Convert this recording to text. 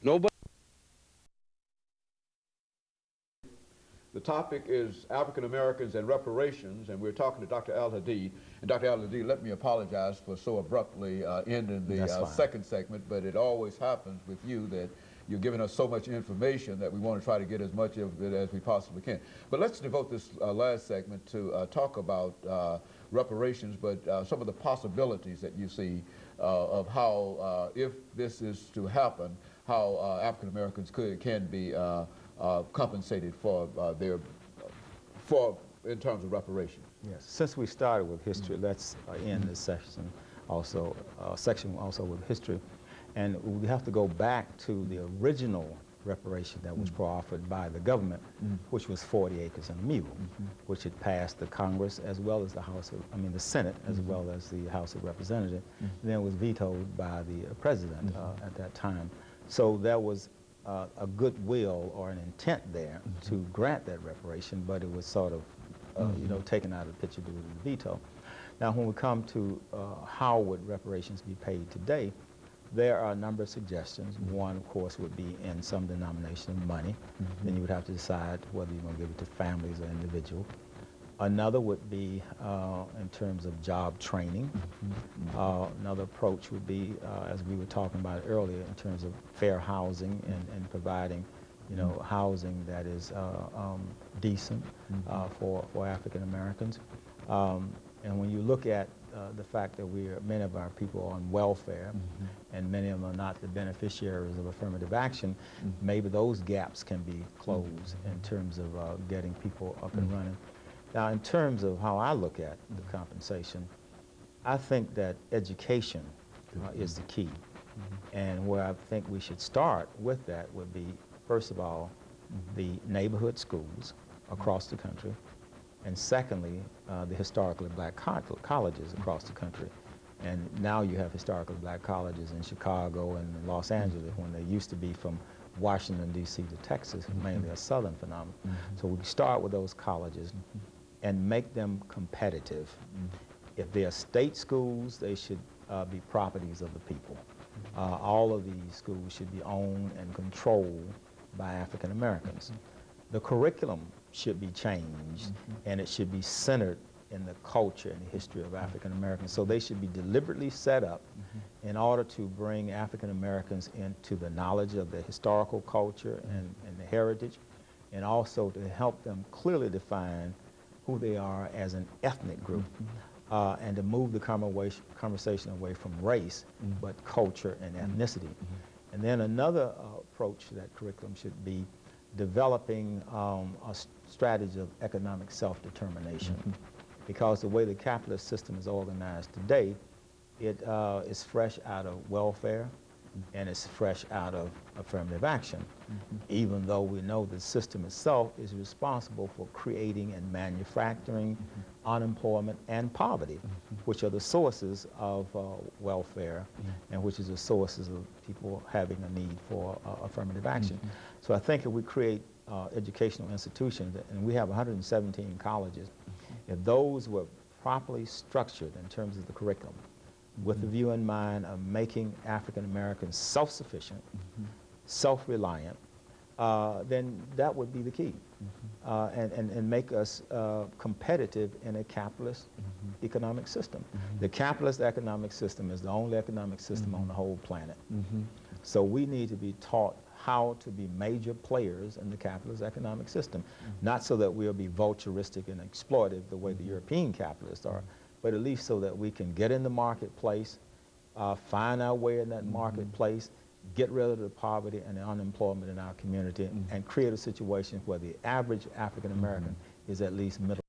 Nobody. The topic is African Americans and reparations, and we're talking to Dr. Al-Hadid. And Dr. Al-Hadid, let me apologize for so abruptly ending the second segment, but it always happens with you that you're giving us so much information that we want to try to get as much of it as we possibly can. But let's devote this last segment to talk about reparations, but some of the possibilities that you see of how, if this is to happen, how African Americans can be compensated for in terms of reparations. Yes. Since we started with history, let's end this section also with history, and we have to go back to the original reparation that was proffered by the government, which was 40 acres and a mule, which had passed the Congress as well as the the Senate as well as the House of Representatives, and then was vetoed by the president at that time. So there was a goodwill or an intent there to grant that reparation, but it was sort of, taken out of the picture due to the veto. Now, when we come to how would reparations be paid today, there are a number of suggestions. One, of course, would be in some denomination of money. Then you would have to decide whether you're going to give it to families or individuals. Another would be in terms of job training. Another approach would be, as we were talking about earlier, in terms of fair housing and providing, housing that is decent for African Americans. And when you look at the fact that many of our people are on welfare, and many of them are not the beneficiaries of affirmative action, maybe those gaps can be closed in terms of getting people up and running. Now, in terms of how I look at the compensation, I think that education is the key. And where I think we should start with that would be, first of all, the neighborhood schools across the country, and secondly, the historically black colleges across the country. And now you have historically black colleges in Chicago and Los Angeles, when they used to be from Washington, D.C. to Texas, mainly a southern phenomenon. So we start with those colleges and make them competitive. If they are state schools, they should be properties of the people. All of these schools should be owned and controlled by African Americans. The curriculum should be changed, and it should be centered in the culture and the history of African Americans. So they should be deliberately set up in order to bring African Americans into the knowledge of the historical culture and the heritage, and also to help them clearly define who they are as an ethnic group, and to move the conversation away from race, but culture and ethnicity. And then another approach to that curriculum should be developing a strategy of economic self-determination. Because the way the capitalist system is organized today, it is fresh out of welfare, and it's fresh out of affirmative action, even though we know the system itself is responsible for creating and manufacturing unemployment and poverty, which are the sources of welfare, and which is the sources of people having a need for affirmative action. So I think if we create educational institutions, and we have 117 colleges, if those were properly structured in terms of the curriculum, with the view in mind of making African Americans self-sufficient, self-reliant, then that would be the key, and make us competitive in a capitalist economic system. The capitalist economic system is the only economic system on the whole planet. So we need to be taught how to be major players in the capitalist economic system, not so that we'll be vulturistic and exploitive the way the European capitalists are, but at least so that we can get in the marketplace, find our way in that marketplace, get rid of the poverty and the unemployment in our community, and create a situation where the average African American is at least middle